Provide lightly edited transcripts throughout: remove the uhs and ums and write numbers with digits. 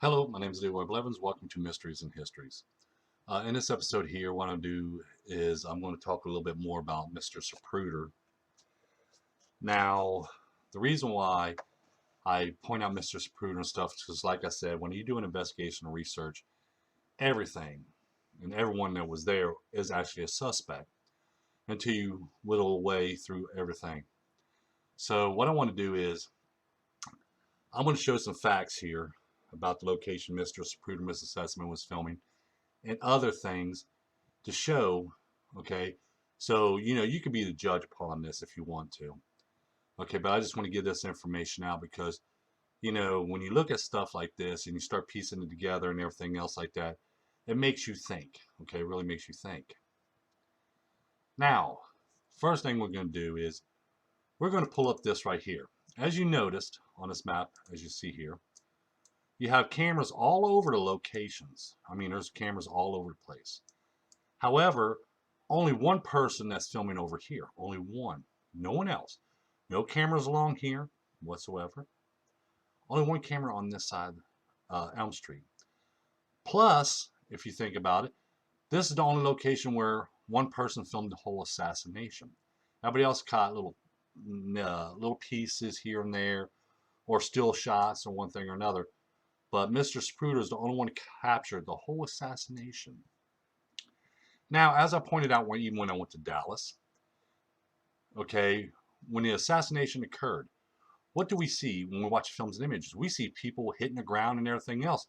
Hello, my name is Leroy Blevins. Welcome to Mysteries and Histories. In this episode here, what I'm going to do is I'm going to talk a little bit more about Mr. Zapruder. Now, the reason why I point out Mr. Zapruder and stuff is because, like I said, when you do an investigation or research, everything and everyone that was there is actually a suspect until you whittle away through everything. So what I want to do is I'm going to show some facts here about the location Mr. Zapruder misassessment was filming and other things to show, okay? So, you can be the judge upon this if you want to. Okay, but I just want to give this information out because, when you look at stuff like this and you start piecing it together and everything else like that, it makes you think, okay? It really makes you think. Now, first thing we're going to do is we're going to pull up this right here. As you noticed on this map, as you see here, you have cameras all over the locations. I mean, there's cameras all over the place. However, only one person that's filming over here. Only one. No one else. No cameras along here whatsoever. Only one camera on this side, Elm Street. Plus, if you think about it, this is the only location where one person filmed the whole assassination. Everybody else caught little pieces here and there, or still shots, or one thing or another. But Mr. Zapruder is the only one who captured the whole assassination. Now, as I pointed out even when I went to Dallas, okay, when the assassination occurred, what do we see when we watch films and images? We see people hitting the ground and everything else,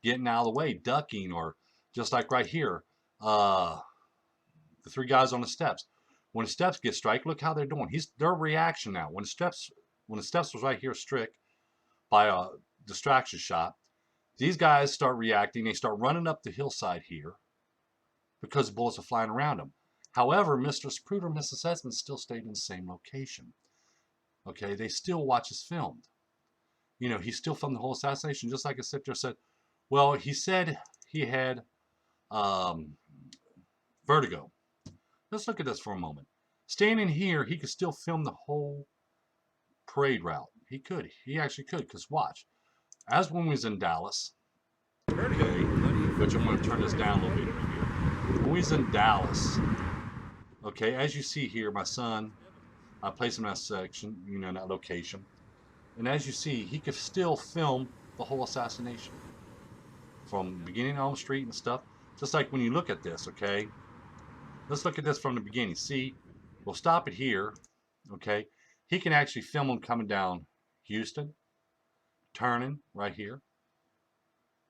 getting out of the way, ducking, or just like right here, the three guys on the steps. When the steps get struck, look how they're doing. Their reaction now. When the steps was right here struck by a distraction shot, these guys start reacting. They start running up the hillside here because bullets are flying around them. However, Mr. Zapruder, Mrs. Esmond still stayed in the same location. Okay, they still watch his film. He still filmed the whole assassination, just like a sister said. Well, he said he had um, vertigo. Let's look at this for a moment. Standing here, he could still film the whole parade route. He could. He actually could, because watch. As when we was in Dallas, okay, which I'm going to turn this down a little bit here. When we was in Dallas, okay, as you see here, my son, I placed him in that section, in that location. And as you see, he could still film the whole assassination from beginning of Elm Street and stuff. Just like when you look at this, okay? Let's look at this from the beginning. See, we'll stop it here, okay? He can actually film him coming down Houston, turning right here,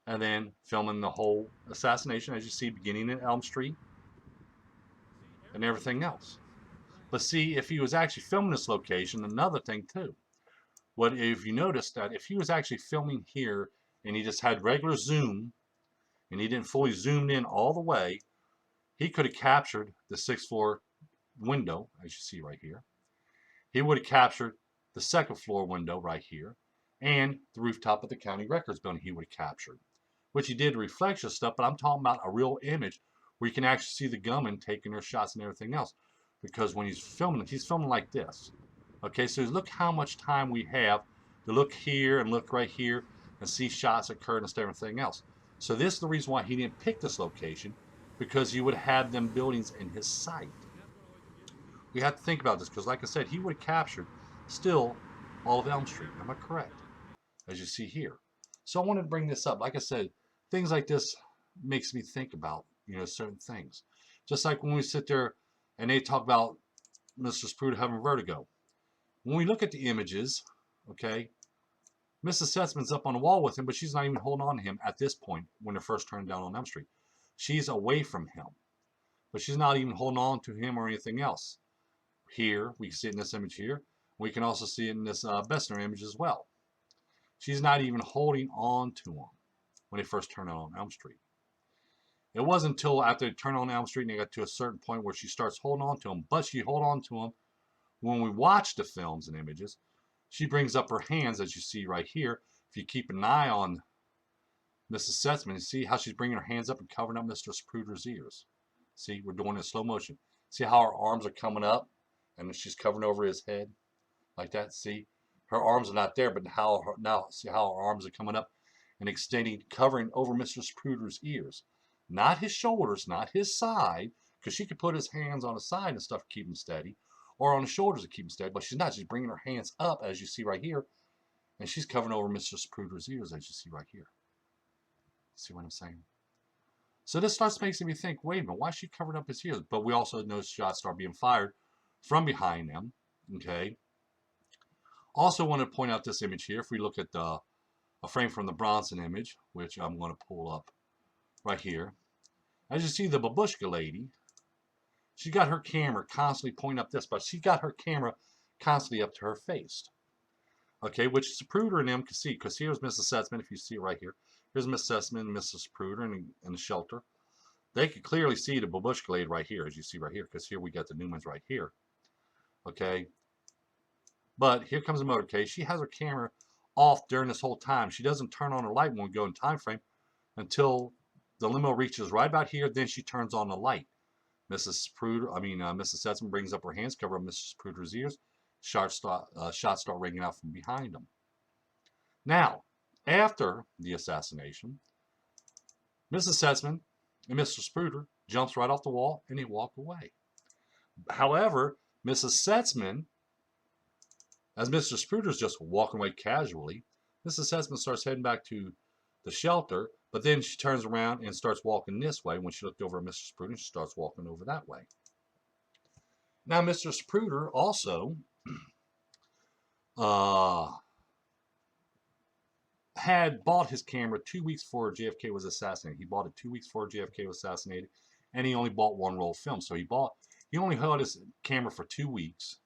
and then filming the whole assassination, as you see, beginning in Elm Street and everything else. But see, if he was actually filming this location, another thing too. What if you notice that if he was actually filming here and he just had regular zoom and he didn't fully zoom in all the way, he could have captured the 6th floor window, as you see right here. He would have captured the 2nd floor window right here, and the rooftop of the county records building he would have captured, which he did reflection stuff, but I'm talking about a real image where you can actually see the gunman taking their shots and everything else. Because when he's filming like this. Okay, so look how much time we have to look here and look right here and see shots occur and everything else. So this is the reason why he didn't pick this location, because he would have them buildings in his sight. We have to think about this because, like I said, he would have captured still all of Elm Street. Am I correct? As you see here. So I wanted to bring this up. Like I said, things like this makes me think about, certain things. Just like when we sit there and they talk about Mr. Zapruder having vertigo. When we look at the images, okay, Mrs. Setsman's up on the wall with him, but she's not even holding on to him at this point when they're first turned down on Elm Street. She's away from him, but she's not even holding on to him or anything else. Here, we can see it in this image here. We can also see it in this Bessner image as well. She's not even holding on to him when they first turned on Elm Street. It wasn't until after they turned on Elm Street and they got to a certain point where she starts holding on to him, but she hold on to him. When we watch the films and images, she brings up her hands, as you see right here. If you keep an eye on Mrs. Setzman, you see how she's bringing her hands up and covering up Mr. Zapruder's ears. See, we're doing it in slow motion. See how her arms are coming up and she's covering over his head like that? See, her arms are not there, but now see how her arms are coming up and extending, covering over Mr. Zapruder's ears. Not his shoulders, not his side, because she could put his hands on his side and stuff to keep him steady, or on his shoulders to keep him steady, but she's not. She's bringing her hands up, as you see right here, and she's covering over Mr. Zapruder's ears, as you see right here. See what I'm saying? So this starts making me think, wait a minute, why is she covering up his ears? But we also know shots start being fired from behind them, okay? Also want to point out this image here. If we look at a frame from the Bronson image, which I'm going to pull up right here. As you see, the babushka lady, she got her camera constantly pointing up this, but she got her camera constantly up to her face. Okay, which Zapruder and them can see, because here's Mrs. Setzman, if you see it right here. Here's Miss Setzman and Mrs. Zapruder in the shelter. They can clearly see the babushka lady right here, as you see right here, because here we got the Newmans right here. Okay, but here comes the motorcade. She has her camera off during this whole time. She doesn't turn on her light when we go in time frame until the limo reaches right about here. Then she turns on the light. Mrs. Setzman brings up her hands, cover up Mrs. Zapruder's ears. Shots start ringing out from behind them. Now, after the assassination, Mrs. Setzman and Mr. Zapruder jumps right off the wall and they walk away. However, Mrs. Setzman, as Mr. Zapruder's just walking away casually, Mrs. Setzman starts heading back to the shelter, but then she turns around and starts walking this way. When she looked over at Mr. Zapruder, she starts walking over that way. Now, Mr. Zapruder also had bought his camera 2 weeks before JFK was assassinated. He bought it 2 weeks before JFK was assassinated, and he only bought one roll of film. So he only held his camera for 2 weeks,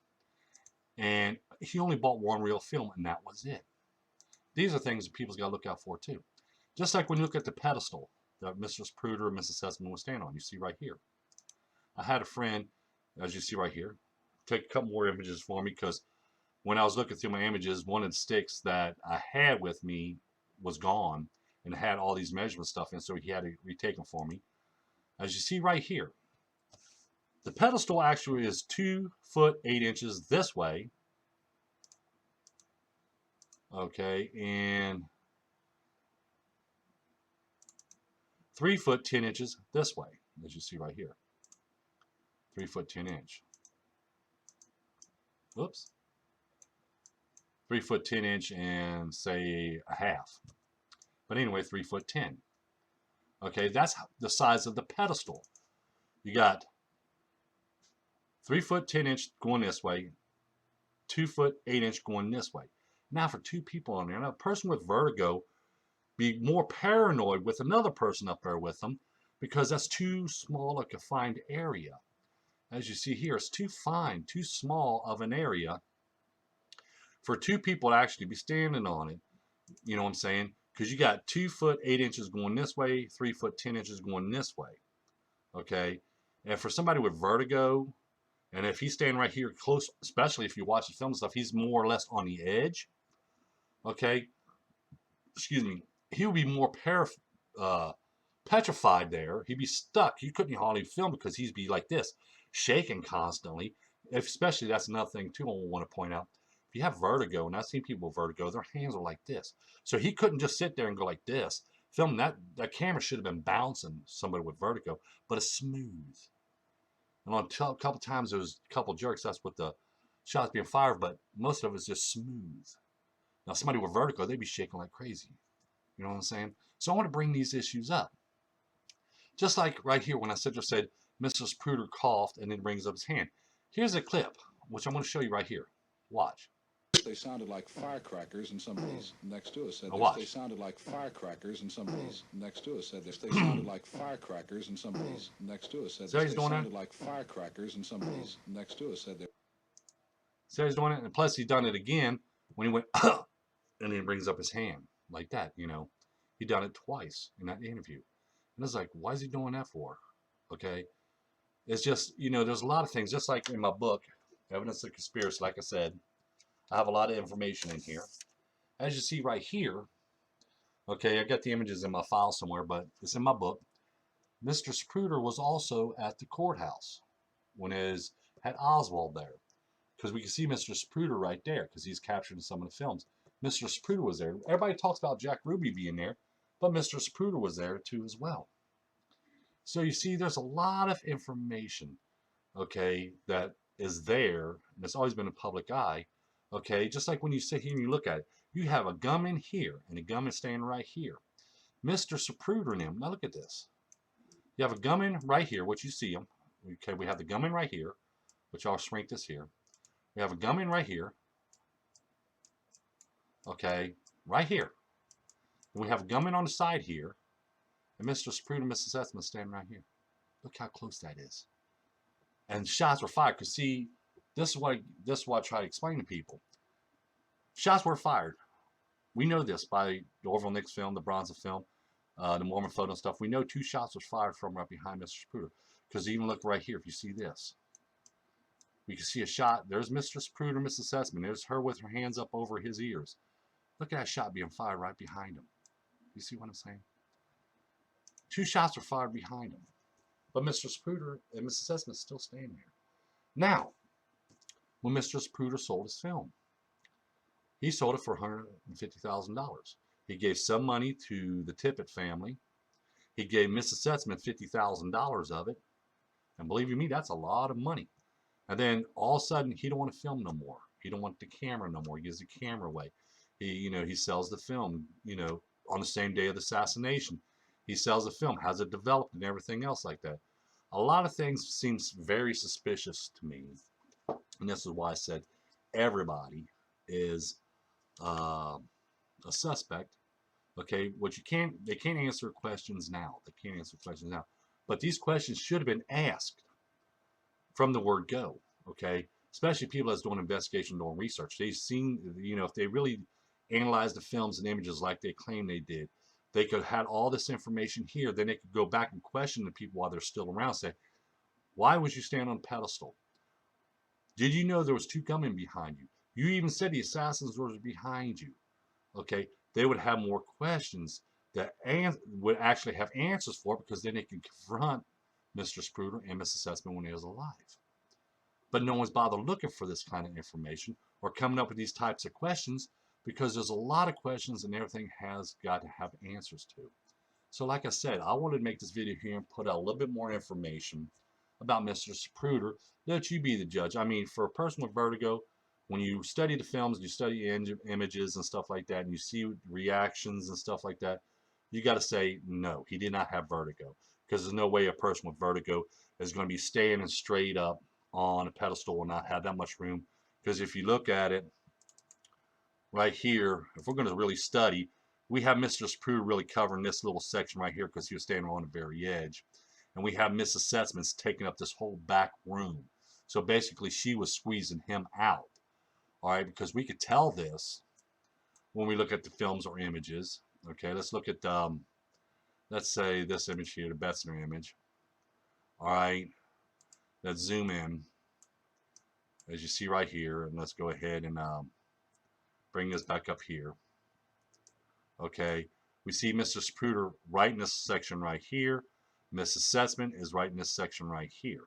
and he only bought one reel of film, and that was it. These are things that people's got to look out for too. Just like when you look at the pedestal that Mr. Zapruder and Mrs. Setzman will stand on, you see right here. I had a friend, as you see right here, take a couple more images for me, because when I was looking through my images, one of the sticks that I had with me was gone, and it had all these measurement stuff in, so he had to retake them for me. As you see right here, the pedestal actually is 2 foot 8 inches this way, okay, and 3 foot 10 inches this way, as you see right here. 3 foot 10 inch. Oops. 3 foot 10 inch and say a half. But anyway, 3 foot 10. Okay, that's the size of the pedestal. You got 3 foot 10 inch going this way, 2 foot 8 inch going this way. Now for 2 people on there, now a person with vertigo be more paranoid with another person up there with them, because that's too small a confined area. As you see here, it's too fine, too small of an area for 2 people to actually be standing on it. You know what I'm saying? Because you got 2 foot 8 inches going this way, 3 foot 10 inches going this way. Okay, and for somebody with vertigo, and if he's standing right here close, especially if you watch the film and stuff, he's more or less on the edge. Okay, excuse me, he would be more petrified there. He'd be stuck. He couldn't hardly film because he'd be like this, shaking constantly. Especially, that's another thing too I want to point out. If you have vertigo, and I've seen people with vertigo, their hands are like this. So he couldn't just sit there and go like this. Film that camera should have been bouncing somebody with vertigo, but it's smooth. And on a couple times there was a couple jerks. That's what the shots being fired, but most of it's just smooth. Now somebody with vertigo, they'd be shaking like crazy. You know what I'm saying? So I want to bring these issues up. Just like right here when I said Mr. Zapruder coughed and then brings up his hand. Here's a clip, which I'm going to show you right here. Watch. They sounded like firecrackers, and somebody's next to us said they sounded like firecrackers, and somebody's next to us said this. They sounded like firecrackers, and somebody's next to us said this. They sounded like firecrackers, and somebody's next to us said that. So he's doing it, and plus he's done it again when he went and then brings up his hand like that. You know, he done it twice in that interview, and it's like, why is he doing that for? Okay, it's just, you know, there's a lot of things. Just like in my book, Evidence of Conspiracy, like I said, I have a lot of information in here. As you see right here, okay, I got the images in my file somewhere, but it's in my book. Mr. Zapruder was also at the courthouse when had Oswald there, because we can see Mr. Zapruder right there because he's captured in some of the films. Mr. Zapruder was there. Everybody talks about Jack Ruby being there, but Mr. Zapruder was there too as well. So you see, there's a lot of information, okay, that is there, and it's always been in public eye, okay? Just like when you sit here and you look at it, you have a gunman here and a gunman standing right here. Mr. Zapruder and him, now look at this. You have a gunman right here, which you see him. Okay, we have the gunman right here, which I'll shrink this here. We have a gunman right here, okay, right here. And we have a gunman on the side here, and Mr. Zapruder and Mrs. Esmond standing right here. Look how close that is. And shots were fired. Because see, this is what I try to explain to people. Shots were fired. We know this by the Orville Nix film, the Bronson film, the Mormon photo and stuff. We know 2 shots was fired from right behind Mr. Zapruder. Because even look right here, if you see this, we can see a shot. There's Mr. Zapruder, Mrs. Esmond. There's her with her hands up over his ears. Look at that shot being fired right behind him. You see what I'm saying? 2 shots were fired behind him. But Mr. Zapruder and Mrs. Esmond still standing there. Now, when Mr. Zapruder sold his film, he sold it for $150,000. He gave some money to the Tippett family. He gave Mrs. Esmond $50,000 of it. And believe you me, that's a lot of money. And then all of a sudden, he don't want to film no more. He don't want the camera no more. He gives the camera away. He sells the film, on the same day of the assassination. He sells the film, has it developed and everything else like that. A lot of things seems very suspicious to me. And this is why I said everybody is a suspect. Okay, they can't answer questions now. They can't answer questions now. But these questions should have been asked from the word go. Okay, especially people that's doing investigation, doing research. They've seen, if they really analyzed the films and images like they claim they did, they could have had all this information here. Then they could go back and question the people while they're still around. Say, why was you standing on a pedestal? Did you know there was 2 gunmen behind you? You even said the assassins were behind you. Okay, they would have more questions that would actually have answers for, because then they can confront Mr. Zapruder and Mrs. Esmond when he was alive. But no one's bothered looking for this kind of information or coming up with these types of questions, because there's a lot of questions and everything has got to have answers to. So like I said, I wanted to make this video here and put out a little bit more information about Mr. Zapruder. Let you be the judge. I mean, for a person with vertigo, when you study the films, you study images and stuff like that, and you see reactions and stuff like that, you got to say, no, he did not have vertigo. Because there's no way a person with vertigo is going to be standing straight up on a pedestal and not have that much room. Because if you look at it, right here, if we're going to really study, we have Mr. Zapruder really covering this little section right here because he was standing on the very edge. And we have Mrs. Esmond taking up this whole back room. So basically, she was squeezing him out. All right, because we could tell this when we look at the films or images. Okay, let's look at, let's say this image here, the Betzner image. All right, let's zoom in, as you see right here, and let's go ahead and bring this back up here. Okay, we see Mr. Zapruder right in this section right here. Mrs. Esmond is right in this section right here.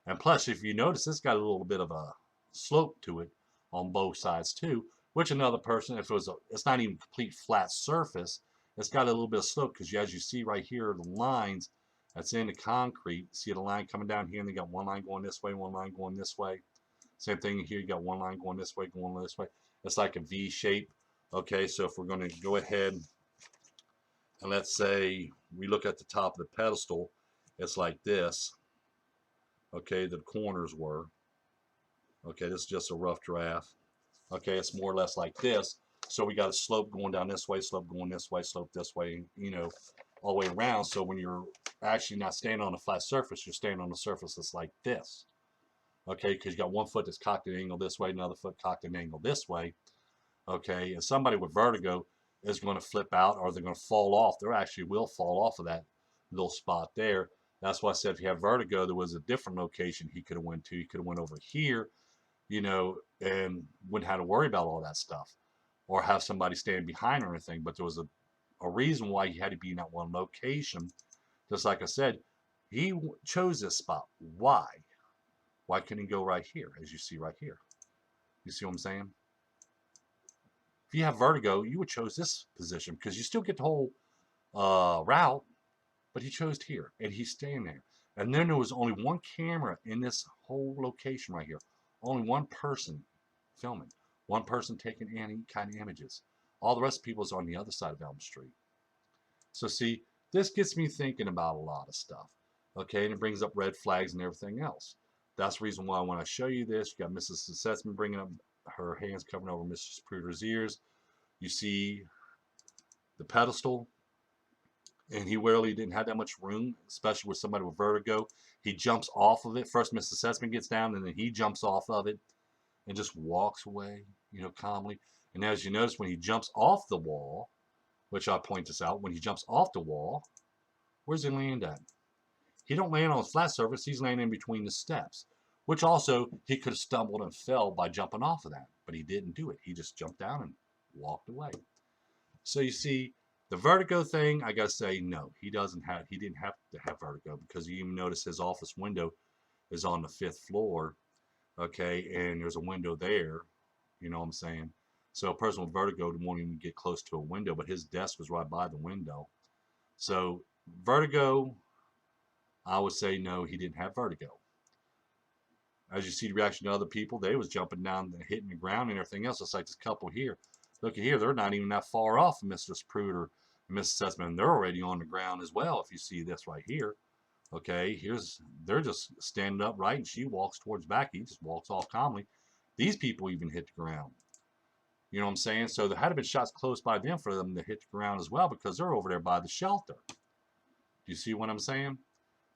And plus, if you notice, it's got a little bit of a slope to it on both sides too, which another person, if it was it's not even complete flat surface, it's got a little bit of slope, because as you see right here, the lines that's in the concrete, see the line coming down here, and they got one line going this way, one line going this way. Same thing here, you got one line going this way, going this way. It's like a V shape. Okay, so if we're going to go ahead and let's say we look at the top of the pedestal, it's like this. Okay, the corners were. Okay, this is just a rough draft. Okay, it's more or less like this. So we got a slope going down this way, slope going this way, slope this way, all the way around. So when you're actually not standing on a flat surface, you're standing on a surface that's like this. Okay, because you got one foot that's cocked at an angle this way, another foot cocked at an angle this way. Okay, and somebody with vertigo is going to flip out, or they're going to fall off. They actually will fall off of that little spot there. That's why I said if you have vertigo, there was a different location he could have went to. He could have went over here, and wouldn't have to worry about all that stuff, or have somebody stand behind or anything. But there was a reason why he had to be in that one location. Just like I said, he chose this spot. Why? Why couldn't he go right here, as you see right here? You see what I'm saying? If you have vertigo, you would chose this position because you still get the whole route, but he chose here, and he's staying there. And then there was only one camera in this whole location right here. Only one person filming. One person taking any kind of images. All the rest of the people is on the other side of Elm Street. So see, this gets me thinking about a lot of stuff. Okay, and it brings up red flags and everything else. That's the reason why when I show you this, you got Mrs. Sussman bringing up her hands covering over Mr. Zapruder's ears. You see the pedestal, and he really didn't have that much room, especially with somebody with vertigo. He jumps off of it. First, Mr. Sussman gets down, and then he jumps off of it and just walks away, calmly. And as you notice, when he jumps off the wall, which I point this out, when he jumps off the wall, where's he land at? He don't land on a flat surface. He's landing in between the steps, which also he could have stumbled and fell by jumping off of that, but he didn't do it. He just jumped down and walked away. So you see, the vertigo thing, I gotta say, no, he didn't have to have vertigo, because you even notice his office window is on the 5th floor, okay, and there's a window there, you know what I'm saying? So a person with vertigo won't even get close to a window, but his desk was right by the window. So vertigo, I would say no, he didn't have vertigo. As you see the reaction to other people, they was jumping down and hitting the ground and everything else. It's like this couple here. Look at here, they're not even that far off from Mr. Zapruder and Mrs. Sussman. They're already on the ground as well, if you see this right here. Okay, they're just standing upright, and she walks towards back. He just walks off calmly. These people even hit the ground. You know what I'm saying? So there had to been shots close by them for them to hit the ground as well, because they're over there by the shelter. Do you see what I'm saying?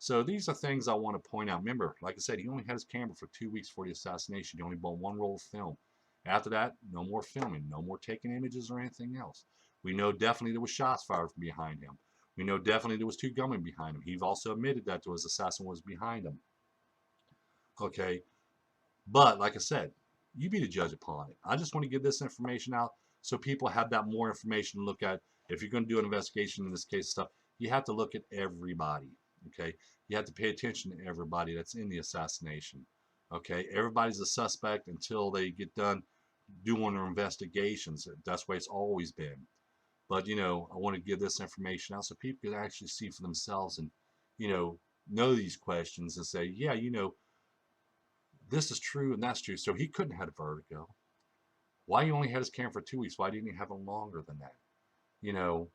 So these are things I want to point out. Remember, like I said, he only had his camera for 2 weeks for the assassination. He only bought 1 roll of film. After that, no more filming, no more taking images or anything else. We know definitely there was shots fired from behind him. We know definitely there was 2 gunmen behind him. He's also admitted that his assassin was behind him. Okay, but like I said, you be the judge upon it. I just want to give this information out so people have that more information to look at. If you're going to do an investigation in this case stuff, you have to look at everybody. Okay, you have to pay attention to everybody that's in the assassination. Okay, everybody's a suspect until they get done doing their investigations. That's the way it's always been. But I want to give this information out so people can actually see for themselves and know these questions and say, yeah, this is true and that's true. So he couldn't have had vertigo. Why he only had his camera for 2 weeks? Why didn't he have it longer than that?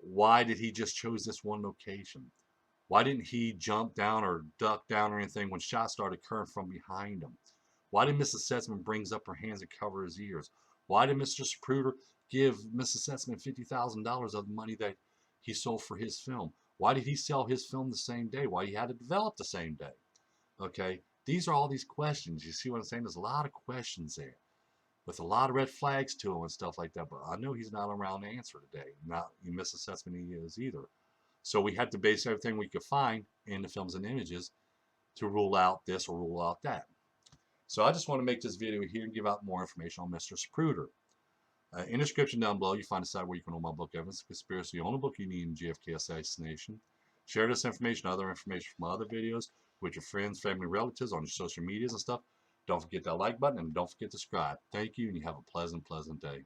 Why did he just choose this one location? Why didn't he jump down or duck down or anything when shots started occurring from behind him? Why did Mrs. Sussman brings up her hands and cover his ears? Why did Mr. Zapruder give Mrs. Sussman $50,000 of the money that he sold for his film? Why did he sell his film the same day? Why he had it developed the same day? Okay, these are all these questions. You see what I'm saying? There's a lot of questions there with a lot of red flags to him and stuff like that. But I know he's not around to answer today. Not Mrs. Sussman he is either. So we had to base everything we could find in the films and images to rule out this or rule out that. So I just want to make this video here and give out more information on Mr. Zapruder. In the description down below, you find a site where you can order my book, Evidence of Conspiracy, the only book you need in JFK assassination. Share this information, other information from my other videos with your friends, family, relatives on your social medias and stuff. Don't forget that like button and don't forget to subscribe. Thank you, and you have a pleasant, pleasant day.